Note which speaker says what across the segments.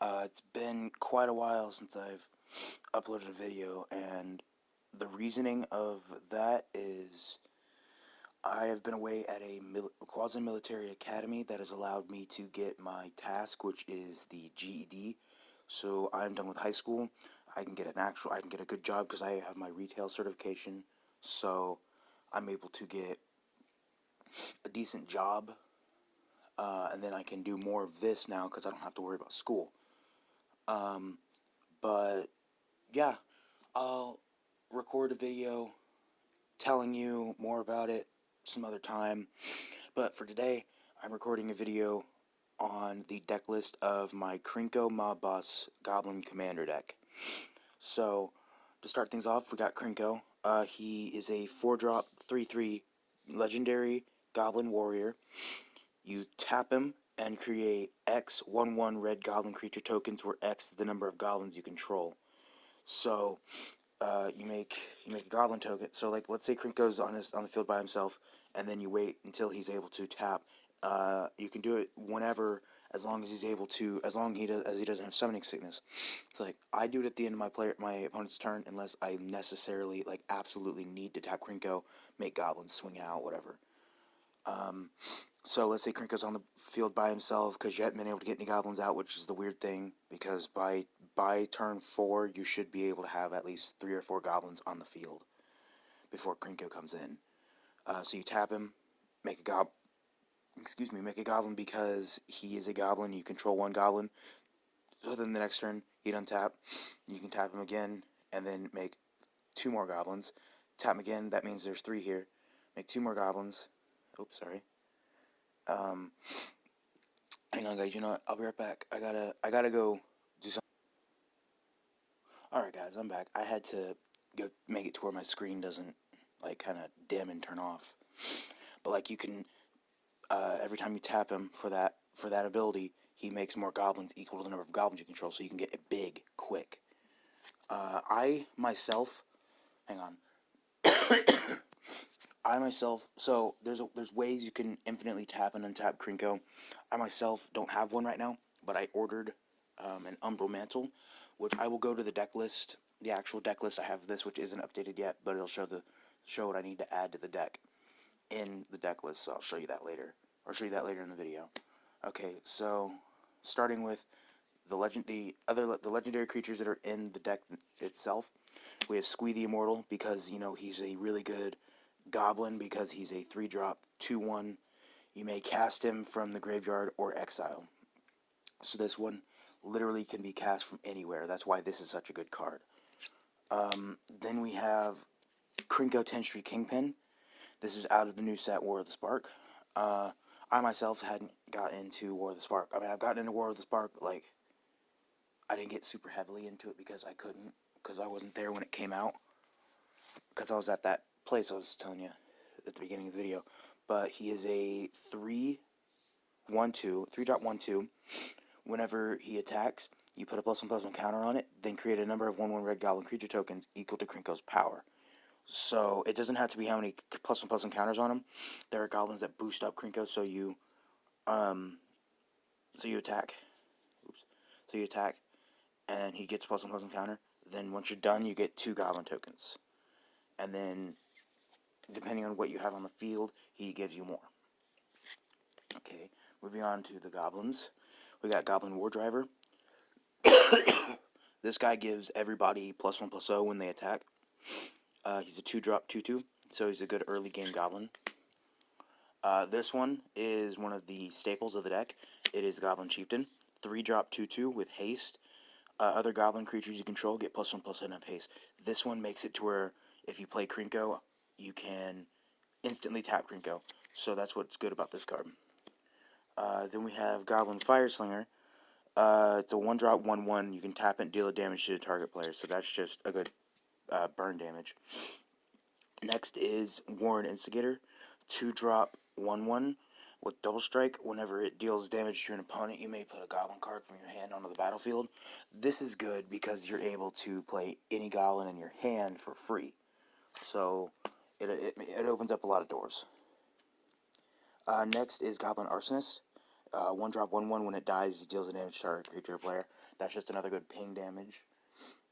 Speaker 1: It's been quite a while since I've uploaded a video, and the reasoning of that is I have been away at a quasi-military academy that has allowed me to get my task, which is the GED. So I'm done with high school. I can get a good job because I have my retail certification. So I'm able to get a decent job, and then I can do more of this now because I don't have to worry about school. But yeah, I'll record a video telling you more about it some other time. But for today, I'm recording a video on the deck list of my Krenko Mob Boss Goblin Commander deck. So, to start things off, we got Krenko. He is a 4-drop, 3/3 legendary Goblin Warrior. You tap him and create X 1/1 red Goblin creature tokens, where X is the number of goblins you control. So, you make a goblin token. So like, let's say Krenko's on the field by himself, and then you wait until he's able to tap. You can do it whenever, as long as he's able to, as he doesn't have summoning sickness. It's like I do it at the end of my opponent's turn, unless I necessarily absolutely need to tap Krenko, make goblins swing out, whatever. So let's say Krenko's on the field by himself because you haven't been able to get any goblins out, which is the weird thing, because by turn 4 you should be able to have at least 3 or 4 goblins on the field before Krenko comes in. So you tap him, make a goblin because he is a goblin. You control one goblin. So then the next turn he'd untap. You can tap him again and then make 2 more goblins. Tap him again. That means there's 3 here. Make 2 more goblins. Oops, sorry. Hang on, guys. You know what? I'll be right back. I gotta go do something. Alright, guys. I'm back. I had to go make it to where my screen doesn't kind of dim and turn off. But you can every time you tap him for that ability, he makes more goblins equal to the number of goblins you control, so you can get it big quick. I myself, hang on. So there's ways you can infinitely tap and untap Krenko. I myself don't have one right now, but I ordered an Umbral Mantle, which I will go to the deck list, the actual deck list. I have this, which isn't updated yet, but it'll show what I need to add to the deck in the deck list. So I'll show you that later, or show you that later in the video. Okay, so starting with the legendary creatures that are in the deck itself, we have Squee the Immortal, because he's a really good goblin because he's a 3-drop 2/1. You may cast him from the graveyard or exile. So this one literally can be cast from anywhere. That's why this is such a good card. Then we have Krenko 10th Street Kingpin. This is out of the new set War of the Spark. I myself hadn't got into War of the Spark. I mean, I've gotten into War of the Spark, but I didn't get super heavily into it because I wasn't there when it came out. Because I was at that place I was telling you at the beginning of the video. But he is a 3/drop 1/2. Whenever he attacks, you put a +1/+1 counter on it, then create a number of 1/1 red goblin creature tokens equal to Krenko's power. So it doesn't have to be how many +1/+1 counters on him. There are goblins that boost up Krenko, so you attack. Oops. So you attack, and he gets +1/+1 counter. Then once you're done, you get 2 goblin tokens. And then, depending on what you have on the field, he gives you more. Okay, moving on to the goblins. We got Goblin War Driver. This guy gives everybody +1/+0 when they attack. He's a 2-drop 2/2, so he's a good early game goblin. This one is one of the staples of the deck. It is Goblin Chieftain, 3-drop 2/2 with haste. Other goblin creatures you control get +1/+1 of haste. This one makes it to where if you play Krenko, you can instantly tap Krenko. So that's what's good about this card. Then we have Goblin Fireslinger. It's a 1-drop 1/1. You can tap it and deal damage to the target player. So that's just a good burn damage. Next is Warren Instigator. 2-drop 1/1 with double strike. Whenever it deals damage to an opponent, you may put a goblin card from your hand onto the battlefield. This is good because you're able to play any goblin in your hand for free. So it opens up a lot of doors. Next is Goblin Arsonist. One drop, 1/1. When it dies, it deals a damage to target creature or player. That's just another good ping damage.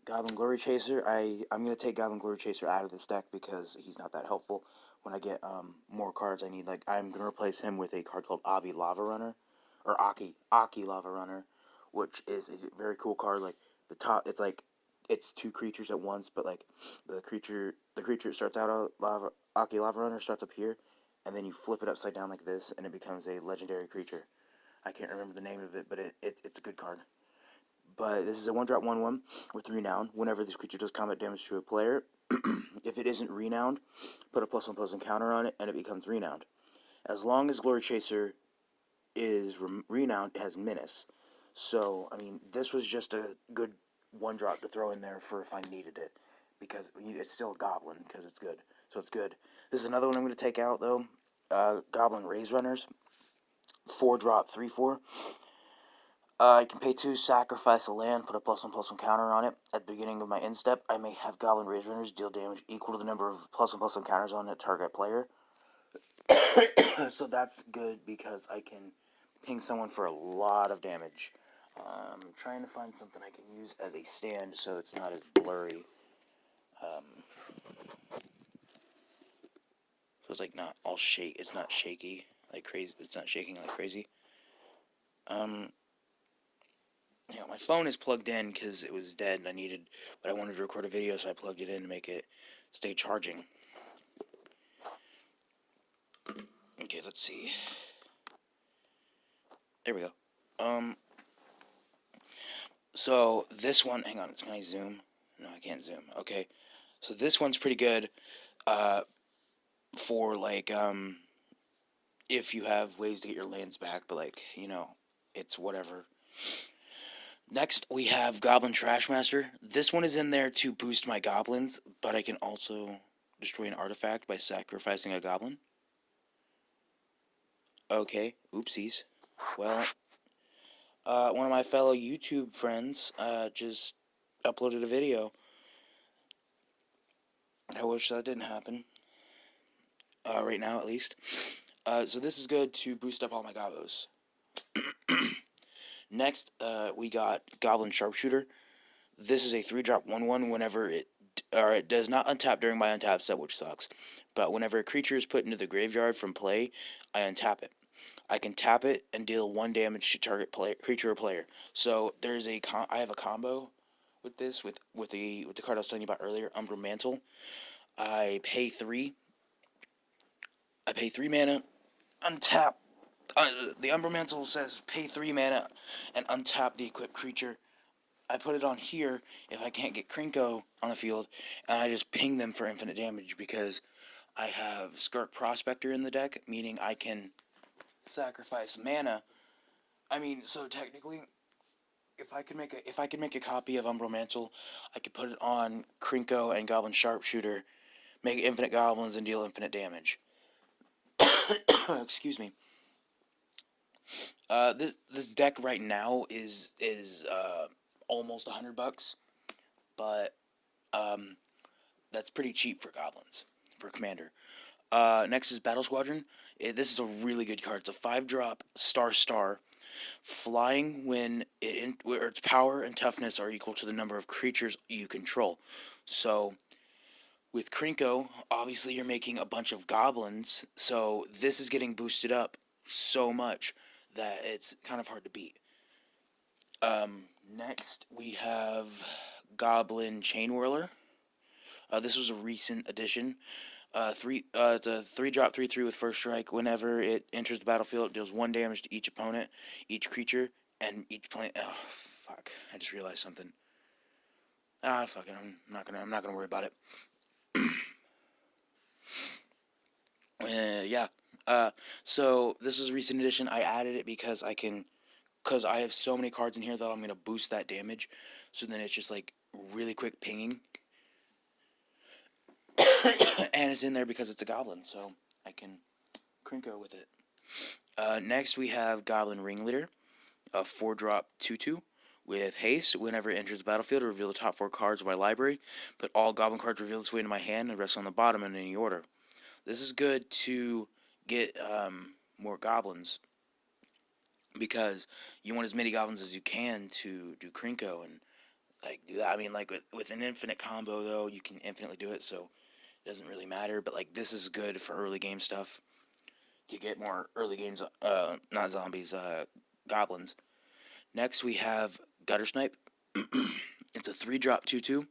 Speaker 1: Goblin Glory Chaser. I'm gonna take Goblin Glory Chaser out of this deck because he's not that helpful. When I get more cards, I need, like, I'm gonna replace him with a card called Avi Lava Runner, or Aki Lava Runner, which is a very cool card. Like, the top, it's like it's two creatures at once, but like the creature starts out lava. Aki Lava Runner starts up here, and then you flip it upside down like this, and it becomes a legendary creature. I can't remember the name of it, but it's a good card. But this is a 1-drop 1/1 with renown. Whenever this creature does combat damage to a player, if it isn't renowned, put a +1/+1 counter on it, and it becomes renowned. As long as Glory Chaser is renowned, it has menace. So, I mean, this was just a good 1-drop to throw in there for if I needed it, because it's still a goblin, because it's good. So it's good. This is another one I'm going to take out, though. Goblin Raise Runners. 4-drop 3/4. I can pay 2, sacrifice a land, put a +1/+1 counter on it. At the beginning of my end step, I may have Goblin Raise Runners deal damage equal to the number of +1/+1 counters on a target player. So that's good because I can ping someone for a lot of damage. I'm trying to find something I can use as a stand so it's not as blurry. So it's like not all shake. It's not shaky like crazy. It's not shaking like crazy. Yeah, my phone is plugged in because it was dead and but I wanted to record a video, so I plugged it in to make it stay charging. Okay, let's see. There we go. So this one, hang on, can I zoom? No, I can't zoom. Okay, so this one's pretty good, for like, if you have ways to get your lands back, but like, it's whatever. Next, we have Goblin Trashmaster. This one is in there to boost my goblins, but I can also destroy an artifact by sacrificing a goblin. Okay, oopsies. Well, one of my fellow YouTube friends just uploaded a video. I wish that didn't happen. Right now, at least. So this is good to boost up all my gobos. Next, we got Goblin Sharpshooter. This is a 3-drop 1/1 whenever it does not untap during my untap step, which sucks. But whenever a creature is put into the graveyard from play, I untap it. I can tap it and deal 1 damage to target creature or player. So there's I have a combo with this with the card I was telling you about earlier, Umbral Mantle. I pay 3. I pay 3 mana, untap. The Umbral Mantle says pay 3 mana and untap the equipped creature. I put it on here if I can't get Krenko on the field, and I just ping them for infinite damage because I have Skark Prospector in the deck, meaning I can sacrifice mana. I mean, so technically, if I could make a copy of Umbral Mantle, I could put it on Krenko and Goblin Sharpshooter, make infinite goblins, and deal infinite damage. Excuse me. This deck right now is almost $100, but that's pretty cheap for goblins, for commander. Next is Battle Squadron. This is a really good card. It's a 5-drop star. Flying when where its power and toughness are equal to the number of creatures you control. So with Krenko, obviously you're making a bunch of goblins, so this is getting boosted up so much that it's kind of hard to beat. Next we have Goblin Chain Whirler. This was a recent addition. It's a 3-drop 3/3 with first strike. Whenever it enters the battlefield, it deals 1 damage to each opponent, each creature, and each planet. Oh fuck! I just realized something. Fuck it. I'm not gonna worry about it. Yeah. So this is a recent addition. I added it because I have so many cards in here that I'm gonna boost that damage. So then it's just like really quick pinging. And it's in there because it's a goblin, so I can Krenko with it. Next, we have Goblin Ringleader, a 4-drop 2/2 with haste. Whenever it enters the battlefield, reveal the top 4 cards of my library. Put all goblin cards revealed this way into my hand and rest on the bottom in any order. This is good to get more goblins. because you want as many goblins as you can to do Krenko and like do that. I mean, like with an infinite combo though, you can infinitely do it, so it doesn't really matter. But like this is good for early game stuff to get more early games. Not zombies, goblins. Next we have Gutter Snipe. It's a 3-drop 2/2.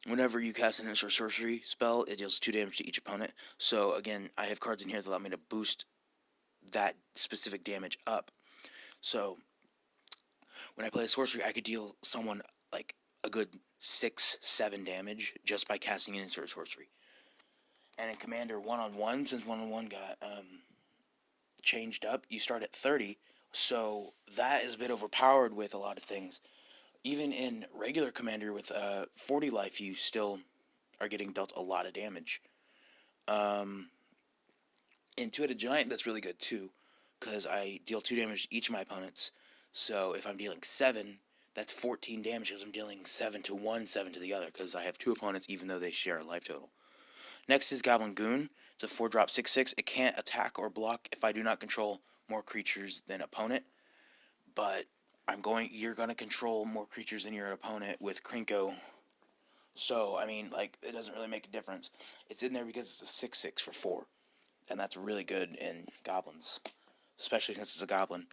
Speaker 1: Whenever you cast an instant sorcery spell, it deals 2 damage to each opponent. So again, I have cards in here that allow me to boost that specific damage up. So when I play a sorcery, I could deal someone like a good 6-7 damage just by casting an instant sorcery. And in Commander 1-on-1, since 1-on-1 got changed up, you start at 30. So that is a bit overpowered with a lot of things. Even in regular Commander with 40 life, you still are getting dealt a lot of damage. In Two-Headed Giant, that's really good too, because I deal 2 damage to each of my opponents. So if I'm dealing 7, that's 14 damage because I'm dealing 7 to one, 7 to the other, because I have 2 opponents even though they share a life total. Next is Goblin Goon. It's a 4-drop 6/6. It can't attack or block if I do not control more creatures than opponent. But you're gonna control more creatures than your opponent with Krenko. So I mean, like, it doesn't really make a difference. It's in there because it's a 6/6 for 4, and that's really good in goblins, especially since it's a goblin.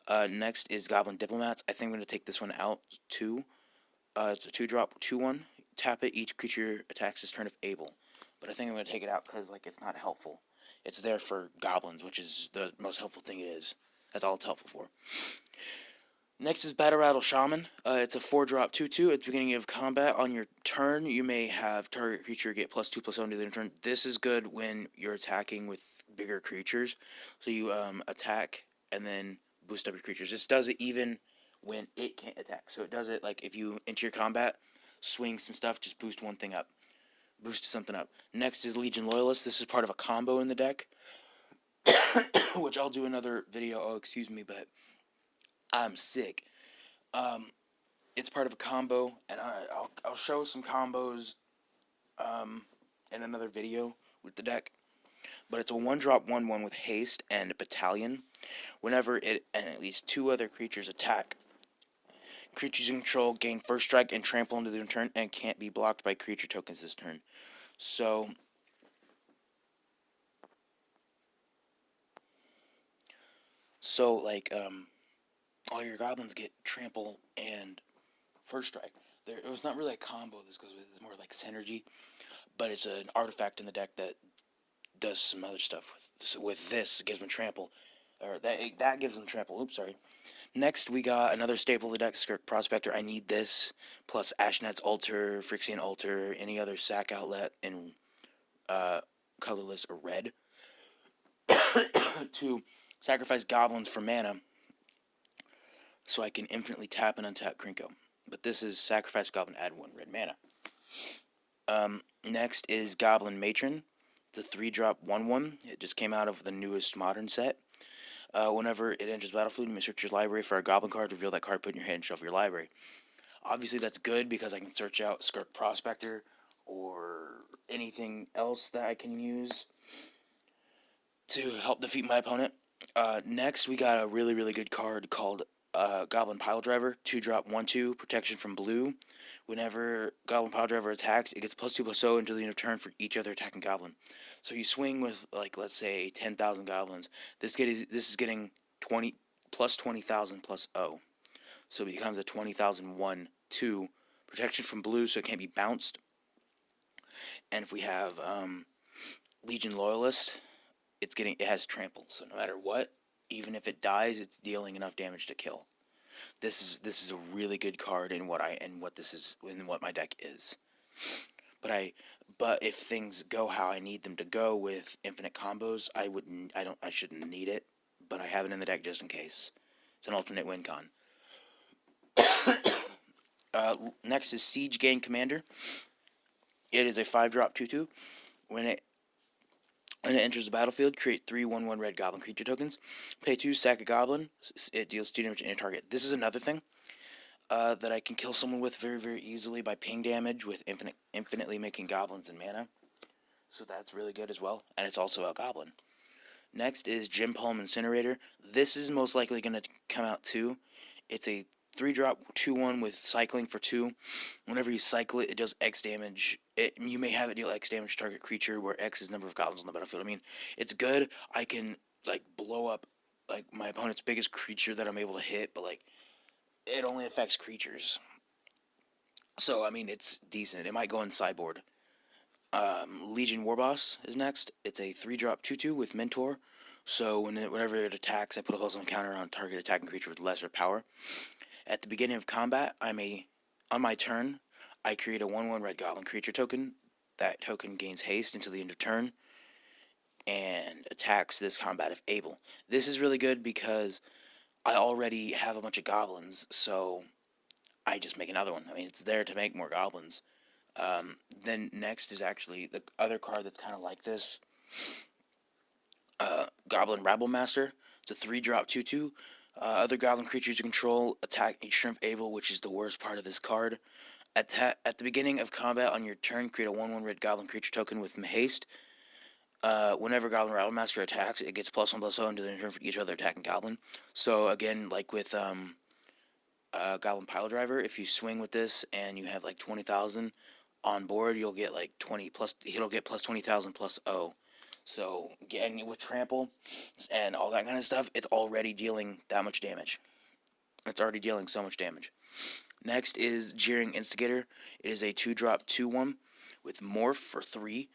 Speaker 1: Next is Goblin Diplomats. I think I'm gonna take this one out too. It's a 2-drop 2/1. Tap it. Each creature attacks this turn if able. But I think I'm going to take it out because, like, it's not helpful. It's there for goblins, which is the most helpful thing it is. That's all it's helpful for. Next is Battle Rattle Shaman. It's a 4-drop 2/2. At the beginning of combat, on your turn, you may have target creature get +2/+0 to their turn. This is good when you're attacking with bigger creatures. So you attack and then boost up your creatures. This does it even when it can't attack. So it does it, like, if you enter your combat, swing some stuff, just boost one thing up. Boost something up. Next is Legion Loyalist. This is part of a combo in the deck, which I'll do another video. Oh, excuse me, but I'm sick. It's part of a combo, and I'll show some combos in another video with the deck. But it's a 1-drop 1/1 with haste and battalion. Whenever it and at least 2 other creatures attack, creatures you control gain first strike and trample into their turn and can't be blocked by creature tokens this turn. So like, all your goblins get trample and first strike. It was not really a combo this goes with, it's more like synergy, but it's an artifact in the deck that does some other stuff with this. It gives them trample, or that gives them trample. Oops, sorry. Next, we got another staple of the deck, Skirk Prospector. I need this, plus Ashnet's Altar, Phyrexian Altar, any other sack outlet in colorless or red, to sacrifice goblins for mana, so I can infinitely tap and untap Krenko. But this is sacrifice goblin, add 1 red mana. Next is Goblin Matron. It's a 3-drop 1/1. It just came out of the newest modern set. Whenever it enters battlefield, you may search your library for a goblin card, reveal that card, put it in your hand, and shuffle your library. Obviously, that's good because I can search out Skirk Prospector or anything else that I can use to help defeat my opponent. Next, we got a really, really good card called Goblin Pile Driver. 2-drop 1/2, protection from blue. Whenever Goblin Pile Driver attacks, it gets +2/+0 until the end of turn for each other attacking goblin. So you swing with, like, let's say 10,000 goblins. This is getting 20,000 plus O. So it becomes a 20,000 1/2 protection from blue, so it can't be bounced. And if we have Legion Loyalist, it has trample. So no matter what, even if it dies, it's dealing enough damage to kill. This is a really good card in what my deck is. But if things go how I need them to go with infinite combos, I shouldn't need it, but I have it in the deck just in case. It's an alternate win con. Next is Siege Gang Commander. It is a 5-drop 2/2. When it enters the battlefield, create 3 1/1 red goblin creature tokens. Pay 2, sack a goblin. It deals 2 damage to any target. This is another thing that I can kill someone with very, very easily by ping damage with infinitely making goblins and mana. So that's really good as well. And it's also a goblin. Next is Jim Palm Incinerator. This is most likely going to come out too. It's a 3-drop 2/1 with cycling for 2. Whenever you cycle it, it does X damage. You may have it deal X damage to target creature, where X is number of goblins on the battlefield. I mean, it's good. I can like blow up like my opponent's biggest creature that I'm able to hit, but like it only affects creatures. So I mean, it's decent. It might go in sideboard. Legion Warboss is next. It's a 3-drop 2/2 with Mentor. So whenever it attacks, I put a +1 counter on target attacking creature with lesser power. At the beginning of combat, on my turn, I create a 1/1 red goblin creature token. That token gains haste until the end of turn and attacks this combat if able. This is really good because I already have a bunch of goblins, so I just make another one. I mean, it's there to make more goblins. Then next is actually the other card that's kind of like this. Goblin Rabble Master. It's a 3-drop 2/2. Other goblin creatures you control attack each turn if able, which is the worst part of this card. At the beginning of combat on your turn, create a 1/1 red goblin creature token with haste. Whenever Goblin Rabble Master attacks, it gets +1/+0 until the turn for each other attacking goblin. So again, like with Goblin Pile Driver, if you swing with this and you have like 20,000 on board, you'll get like 20 plus. It'll get plus 20,000 plus O. So getting with trample and all that kind of stuff, it's already dealing that much damage. It's already dealing so much damage. Next is Jeering Instigator. It is a 2-drop 2/1 with Morph for 3.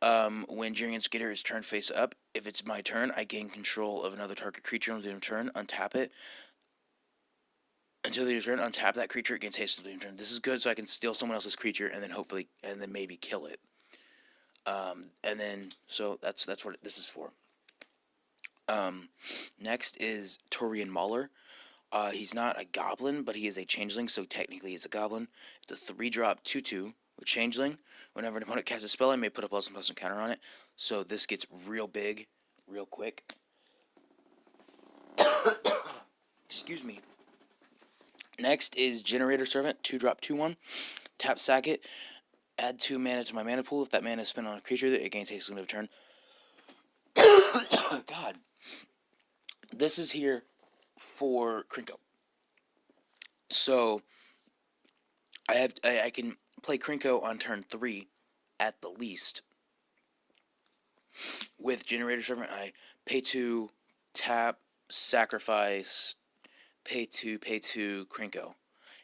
Speaker 1: When Jeering Instigator is turned face up, if it's my turn, I gain control of another target creature on the turn, untap it. Until the end of turn, untap that creature, it gains haste until the end of turn. This is good so I can steal someone else's creature and then maybe kill it. So that's what this is for. Next is Torian Mauler. He's not a goblin, but he is a changeling, so technically he's a goblin. It's a 3-drop 2/2 with changeling. Whenever an opponent casts a spell, I may put a +1/+1 counter on it. So this gets real big, real quick. Excuse me. Next is Generator Servant, 2-drop 2/1. Tap sack it. Add 2 mana to my mana pool. If that mana is spent on a creature, it gains haste until turn. God. This is here for Krenko. So I can play Krenko on turn 3 at the least. With Generator Servant, I pay 2, tap, sacrifice, pay 2, Krenko.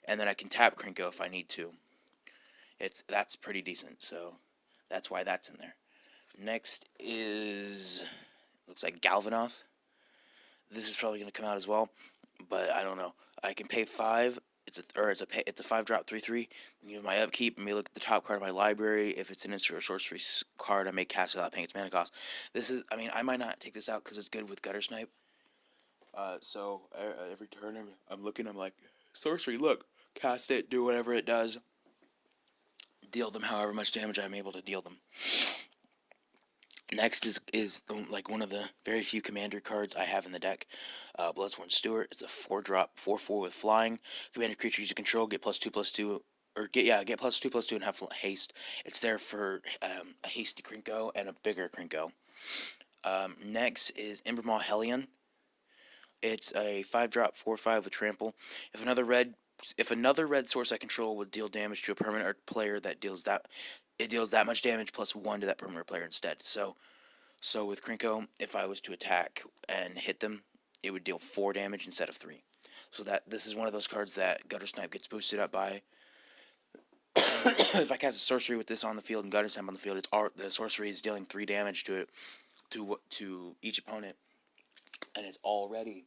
Speaker 1: And then I can tap Krenko if I need to. That's pretty decent, so that's why that's in there. Next is, looks like Galvanoth. This is probably going to come out as well, but I don't know. I can pay 5. It's a 5-drop 3/3. You have my upkeep. I may look at the top card of my library. If it's an instant or sorcery card, I may cast it without paying its mana cost. I might not take this out because it's good with Gutter Snipe. So every turn I'm looking, I'm like, sorcery, look, cast it, do whatever it does, deal them however much damage I'm able to deal them. Next is like one of the very few commander cards I have in the deck. Bloodsworn Steward. It's a 4-drop 4/4 with flying. Commander creatures you control get +2/+2, or get +2/+2 and have haste. It's there for a hasty Krenko and a bigger Krenko. Next is Embermaw Hellion. It's a 5-drop 4/5 with trample. If another red source I control would deal damage to a permanent or player that deals that much damage +1 to that permanent player instead. So with Krenko, if I was to attack and hit them, it would deal 4 damage instead of 3. So this is one of those cards that Gutter Snipe gets boosted up by. If I cast a sorcery with this on the field and Gutter Snipe on the field, the sorcery is dealing 3 damage to each opponent, and it's already.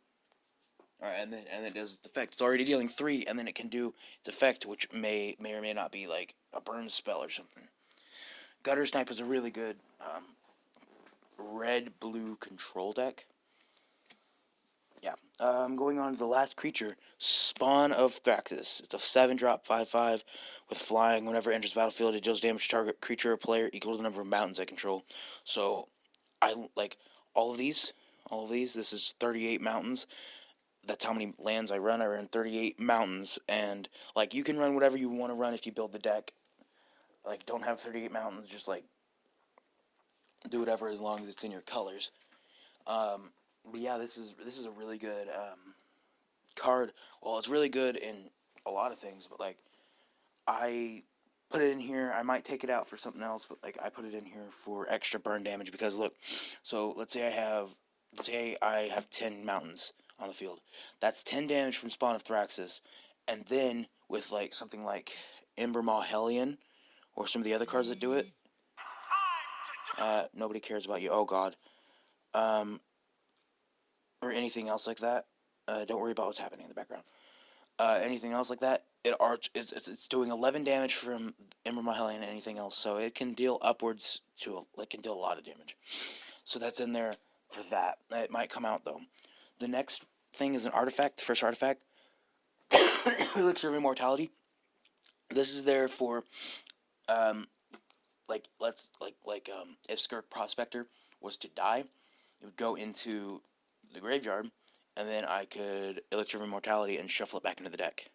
Speaker 1: Alright, and then it does its effect. It's already dealing 3, and then it can do its effect, which may or may not be like a burn spell or something. Gutter Snipe is a really good red-blue control deck. Yeah. Going on to the last creature, Spawn of Thraxus. It's a 7-drop 5/5 with flying. Whenever it enters the battlefield, it deals damage to target creature or player equal to the number of mountains I control. So, I like all of these. This is 38 mountains. That's how many lands I run. I run 38 mountains, and like you can run whatever you want to run if you build the deck. Like, don't have 38 mountains. Just like do whatever as long as it's in your colors. But yeah, this is a really good card, well, it's really good in a lot of things, but like I put it in here. I might take it out for something else, but like I put it in here for extra burn damage because look, so let's say I have 10 mountains on the field. That's 10 damage from Spawn of Thraxus, and then with like something like Ember Maw Hellion or some of the other cards that do it. Nobody cares about you. Oh God. Or anything else like that. Don't worry about what's happening in the background. Anything else like that, it's doing 11 damage from Ember Mahelian and anything else, so it can deal upwards to can deal a lot of damage. So that's in there for that. It might come out though. The next thing is an artifact. The first artifact, Elixir of Immortality. This is there for if Skirk Prospector was to die, it would go into the graveyard, and then I could Elixir of Immortality and shuffle it back into the deck.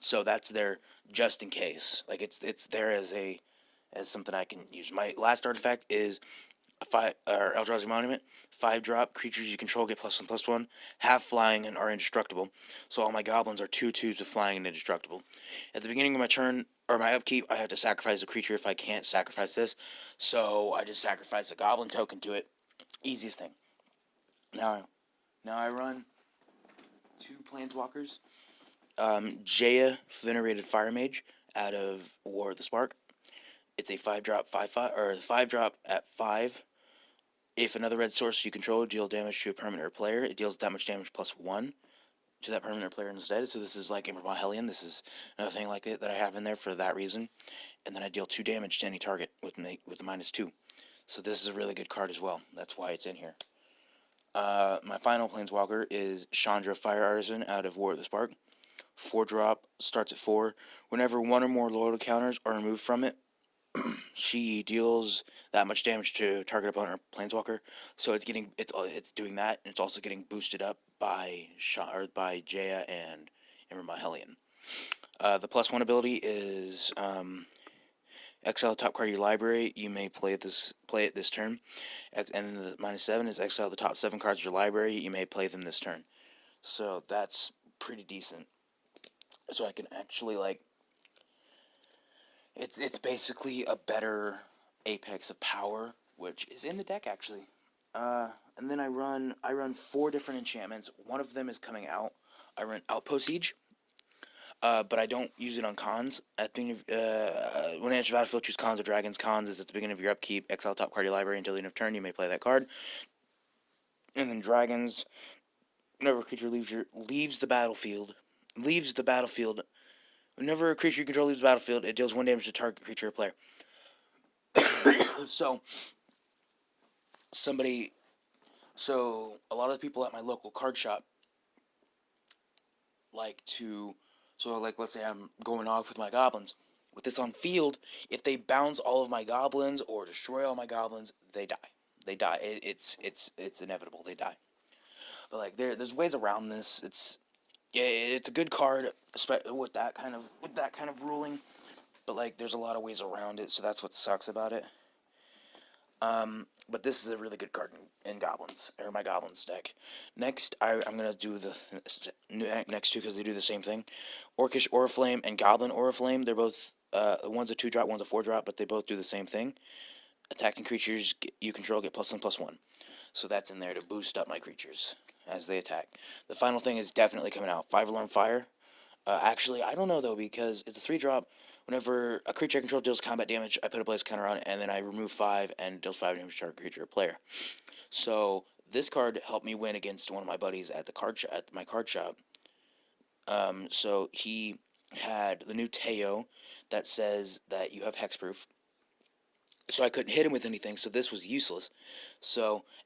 Speaker 1: So that's there just in case. Like it's there as something I can use. My last artifact is Eldrazi Monument. 5-drop creatures you control get +1/+1, have flying and are indestructible. So all my goblins are 2/2s with flying and indestructible. At the beginning of my turn or my upkeep, I have to sacrifice a creature if I can't sacrifice this. So I just sacrifice a goblin token to it. Easiest thing. Now I run 2 planeswalkers. Jaya, Venerated Fire Mage, out of War of the Spark. It's a 5-drop, 5/5, or 5-drop at 5. If another red source you control deal damage to a permanent or player, it deals that much damage +1 to that permanent or player instead. So this is like Ember Hellion. This is another thing like it that I have in there for that reason. And then I deal 2 damage to any target with the -2. So this is a really good card as well. That's why it's in here. My final planeswalker is Chandra, Fire Artisan, out of War of the Spark. 4-drop, starts at 4. Whenever one or more loyalty counters are removed from it, she deals that much damage to target opponent or planeswalker. So it's doing that, and it's also getting boosted up by Jaya and Ember Hellion. The +1 ability is exile the top card of your library. You may play it this turn. And then the -7 is exile the top 7 cards of your library. You may play them this turn. So that's pretty decent. So I can actually it's basically a better Apex of Power, which is in the deck actually. And then I run 4 different enchantments. One of them is coming out. I run Outpost Siege. But I don't use it on cons. At the beginning of, when you enter the battlefield, choose cons or dragons. Cons is at the beginning of your upkeep. Exile top card of your library until the end of turn. You may play that card. And then dragons. Whenever a creature leaves the battlefield. Whenever a creature you control leaves the battlefield, it deals 1 damage to target creature or player. So a lot of the people at my local card shop let's say I'm going off with my goblins. With this on field, if they bounce all of my goblins or destroy all my goblins, they die. It's inevitable. They die. But there's ways around this. It's a good card, with that kind of ruling. But there's a lot of ways around it, so that's what sucks about it. But this is a really good card in Goblins, or my Goblins deck. Next, I'm going to do the next 2 because they do the same thing. Orcish Oriflame and Goblin Oriflame, they're both, one's a 2-drop, one's a 4-drop, but they both do the same thing. Attacking creatures you control get +1/+1. So that's in there to boost up my creatures as they attack. The final thing is definitely coming out. 5-Alarm Fire. Actually, I don't know though, because it's a 3-drop. Whenever a creature I control deals combat damage, I put a blaze counter on it, and then I remove 5 and deals 5 damage to target creature or player. So this card helped me win against one of my buddies at my card shop. So he had the new Teo that says that you have hexproof. So I couldn't hit him with anything, so this was useless.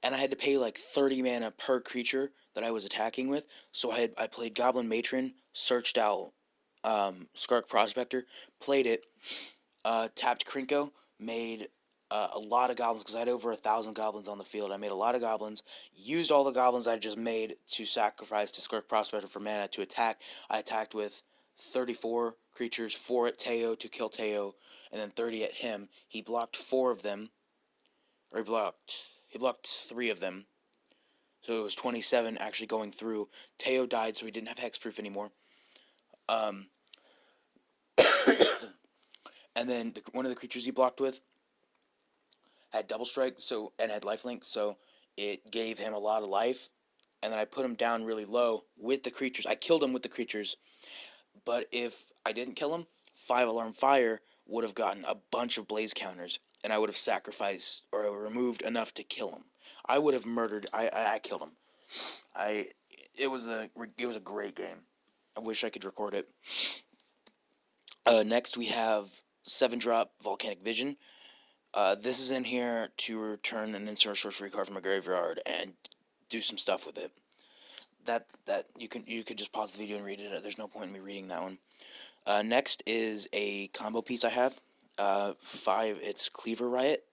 Speaker 1: And I had to pay 30 mana per creature that I was attacking with. So I played Goblin Matron, searched out Skirk Prospector, played it, tapped Krenko, made a lot of goblins, because I had over 1,000 goblins on the field. I made a lot of goblins, used all the goblins I just made to sacrifice to Skirk Prospector for mana to attack. I attacked with 34 creatures, 4 at Teo to kill Teo, and then 30 at him. He blocked 4 of them, or he blocked 3 of them. So it was 27 actually going through. Teo died, so he didn't have hexproof anymore. Um, and then one of the creatures he blocked with had double strike, so and had lifelink, so it gave him a lot of life. And then I put him down really low with the creatures. I killed him with the creatures, but if I didn't kill him, 5 alarm fire would have gotten a bunch of blaze counters, and I would have sacrificed or removed enough to kill him. I would have murdered. I killed him. I it was a great game. I wish I could record it. Next we have 7-drop Volcanic Vision. This is in here to return an instant sorcery card from a graveyard and do some stuff with it. That you could just pause the video and read it. There's no point in me reading that one. Next is a combo piece I have. 5. It's Cleaver Riot.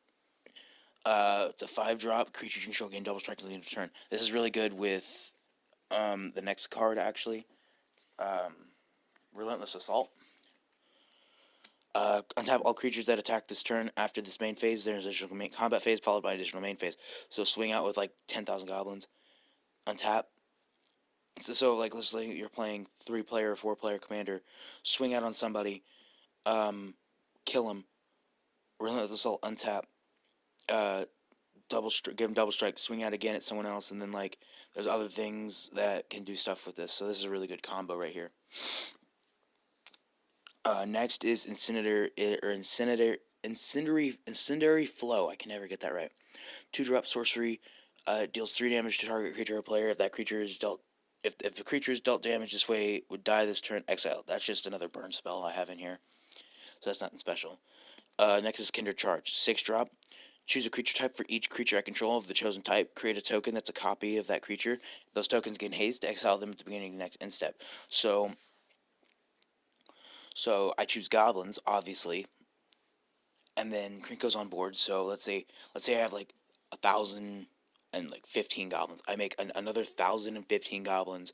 Speaker 1: It's a 5-drop creature you control, gain double strike to the end of turn. This is really good with the next card actually. Relentless Assault. Untap all creatures that attack this turn after this main phase. There's an additional main combat phase followed by an additional main phase. So swing out with like 10,000 goblins. Untap. So like let's say you're playing 3-player or 4-player commander. Swing out on somebody. Kill him. Relentless Assault. Untap. Give him double strike. Swing out again at someone else, and then like there's other things that can do stuff with this. So this is a really good combo right here. Next is Incendiary Flow. I can never get that right. 2-drop sorcery, deals 3 damage to target creature or player. If that creature is dealt, if the creature is dealt damage this way, would die this turn. Exile. That's just another burn spell I have in here, so that's nothing special. Next is Kindred Charge. 6-drop. Choose a creature type for each creature I control of the chosen type. Create a token that's a copy of that creature. Those tokens gain haste. Exile them at the beginning of the next end step. So I choose goblins, obviously, and then Krenko's on board. So let's say I have like 1,015 goblins. I make another 1,015 goblins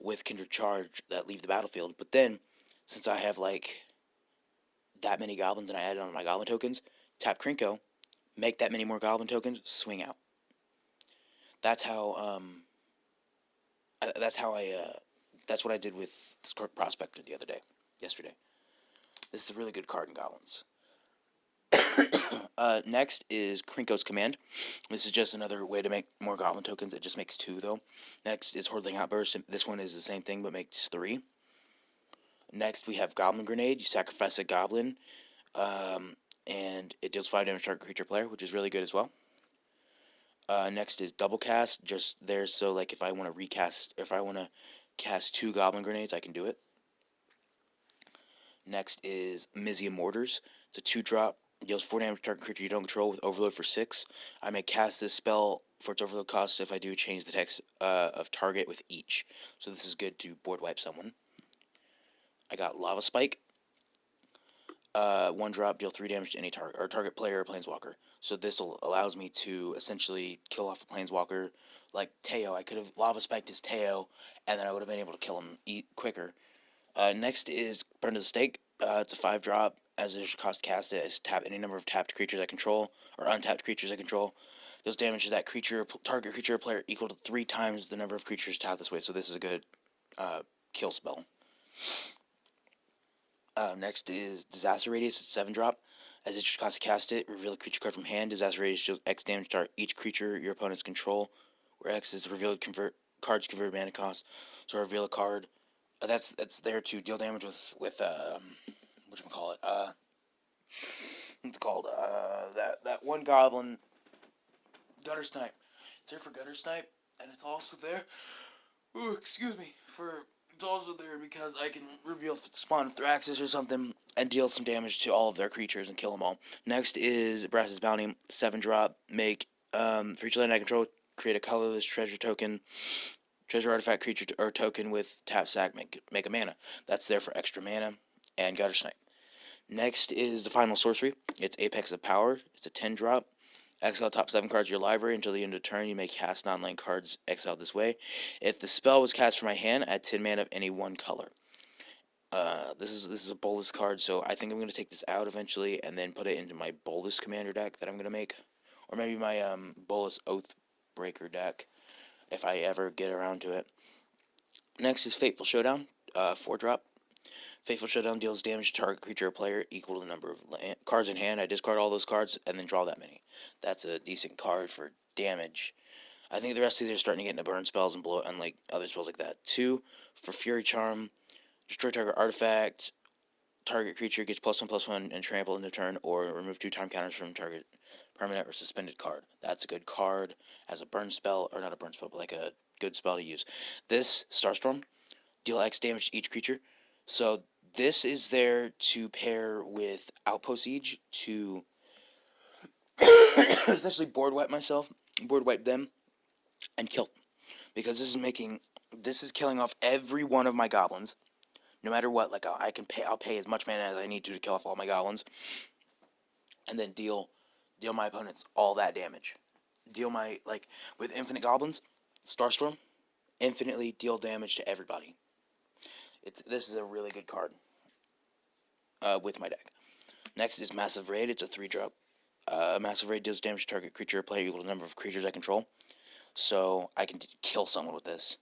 Speaker 1: with Kindred Charge that leave the battlefield. But then, since I have like that many goblins and I added on my goblin tokens, tap Krenko, make that many more goblin tokens, swing out. That's how that's what I did with Scork Prospector yesterday. This is a really good card in goblins. Next is Krenko's Command. This is just another way to make more goblin tokens. It just makes 2 though. Next is Hordling Outburst. This one is the same thing but makes 3. Next we have Goblin Grenade. You sacrifice a goblin, and it deals 5 damage to target creature player, which is really good as well. Next is Double Cast. Just there so like if I want to recast, if I want to cast 2 Goblin Grenades, I can do it. Next is Mizium Mortars. It's a 2-drop. Deals 4 damage to target creature you don't control with Overload for 6. I may cast this spell for its Overload cost if I do change the text of target with each. So this is good to board wipe someone. I got Lava Spike. 1-drop, deal 3 damage to any target player or planeswalker. So this allows me to essentially kill off a planeswalker like Teo. I could have Lava Spiked his Teo, and then I would have been able to kill him quicker. Next is Burn to the Stake. It's a 5-drop. As it cost cast it, is tap any number of tapped creatures I control, or untapped creatures I control. Deals damage to that creature, target creature or player equal to 3 times the number of creatures tapped this way. So this is a good kill spell. Next is Disaster Radius. It's 7-drop. As it cost cast it, reveal a creature card from hand. Disaster Radius deals X damage to each creature your opponents control, where X is revealed cards convert mana cost. So reveal a card. That's there to deal damage with whatchamacallit, it's called that one goblin, Gutter Snipe. It's there for Gutter Snipe, and it's also there. Ooh, excuse me. It's also there because I can reveal Spawn of Thraxus or something and deal some damage to all of their creatures and kill them all. Next is Brass's Bounty, 7-drop. Make for each land I control, create a colorless treasure artifact creature or token with tap sack. Make a mana. That's there for extra mana and Gutter Snipe. Next is the final sorcery. It's Apex of Power. It's a 10-drop. Exile top 7 cards of your library until the end of the turn. You may cast non-land cards exiled this way. If the spell was cast from my hand, add 10 mana of any one color. This is a Bolas card, so I think I'm going to take this out eventually and then put it into my Bolas commander deck that I'm going to make. Or maybe my Bolas Oathbreaker deck. if I ever get around to it. Next is Fateful Showdown, 4-drop. Fateful Showdown deals damage to target creature or player equal to the number of cards in hand. I discard all those cards and then draw that many. That's a decent card for damage. I think the rest of these are starting to get into burn spells and blow, unlike other spells like that. 2, for Fury Charm, destroy target artifact. Target creature gets +1/+1 and trample into turn, or remove 2 time counters from target permanent or suspended card. That's a good card as a burn spell, or not a burn spell, but like a good spell to use. This, Starstorm, deal X damage to each creature. So this is there to pair with Outpost Siege to essentially board wipe them, and kill them. Because this is killing off every one of my goblins. No matter what, like I'll pay as much mana as I need to kill off all my goblins, and then deal my opponents all that damage. With infinite goblins, Starstorm, infinitely deal damage to everybody. This is a really good card with my deck. Next is Massive Raid. It's a 3-drop. Massive Raid deals damage to target creature or player equal to the number of creatures I control. So I can kill someone with this.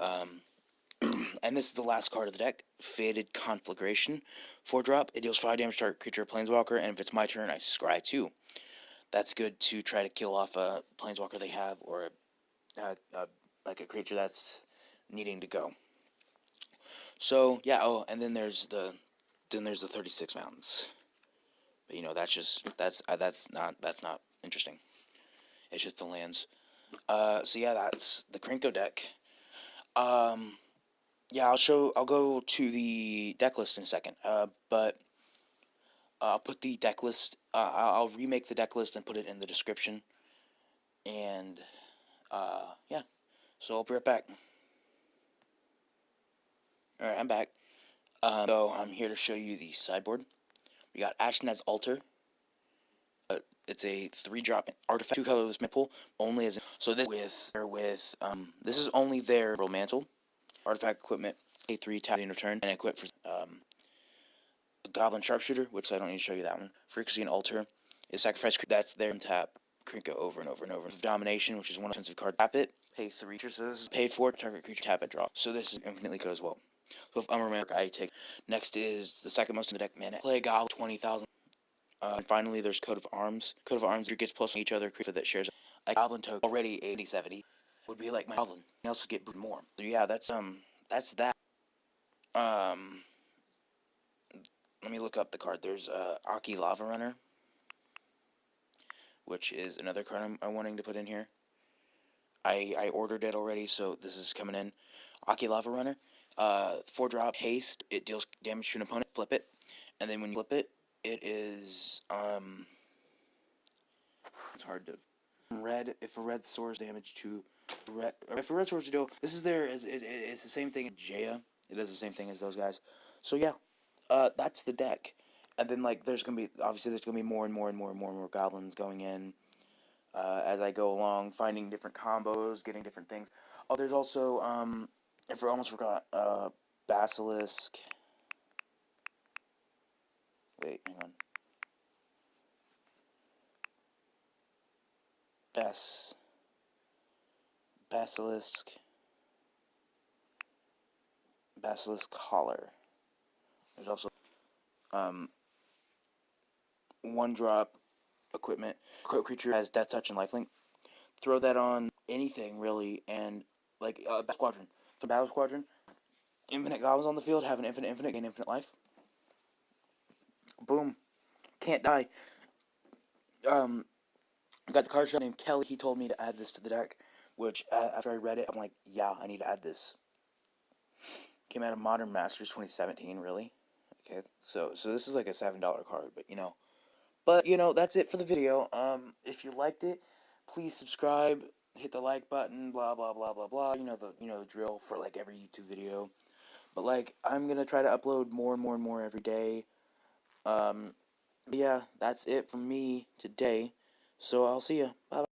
Speaker 1: And this is the last card of the deck, Fated Conflagration. 4-drop, it deals 5 damage to target creature or planeswalker, and if it's my turn, I scry 2. That's good to try to kill off a planeswalker they have, or like a creature that's needing to go. So yeah. Oh, and then there's the 36 mountains. But you know, that's not interesting. It's just the lands. So yeah, that's the Krenko deck. Yeah, I'll go to the deck list in a second. But I'll put the deck list. I'll remake the deck list and put it in the description. And yeah. So I'll be right back. All right, I'm back. So I'm here to show you the sideboard. We got Ashnod's Altar. It's a 3-drop artifact, 2 colorless mantle, only as so this this is only their mantle. Artifact equipment, a 3 tap in return, and equip for a Goblin Sharpshooter, which I don't need to show you that one. Frequency and Altar is sacrifice. That's there and tap Krenko over and over and over. Domination, which is one offensive card. Tap it, pay 3. So this is pay 4 target creature, tap it, draw. So this is infinitely good as well. So if I'm a romantic, I take. Next is the second most in the deck, mana. Play a Goblin 20,000. And finally, there's Coat of Arms. Coat of Arms gets plus each other creature that shares a Goblin token. Already 80/70 would be like my Goblin. I also get booted more. So yeah, that's that. Let me look up the card. There's Aki Lava Runner, which is another card I'm wanting to put in here. I ordered it already, so this is coming in. Aki Lava Runner, 4-drop haste. It deals damage to an opponent. Flip it, and then when you flip it, it is it's hard to red. If a red source damage to red, or if a red source to deal, this is it's the same thing as Jaya. It does the same thing as those guys. So yeah, that's the deck. And then there's gonna be more and more goblins going in as I go along, finding different combos, getting different things. Oh, there's also I almost forgot Basilisk. Wait, hang on. Basilisk Collar. There's also 1-drop equipment. Creature has Death Touch and Lifelink. Throw that on anything really, and Battle Squadron. The Battle Squadron, infinite goblins on the field, have an infinite, gain infinite life. Boom, can't die. I got the card shop named Kelly. He told me to add this to the deck, which after I read it, I'm like, yeah, I need to add this. Came out of Modern Masters 2017, really. Okay, so this is like a $7 card, but that's it for the video. If you liked it, please subscribe, hit the like button, blah blah blah blah blah. You know the drill for every YouTube video. But I'm gonna try to upload more and more every day. Yeah, that's it from me today. So I'll see ya. Bye.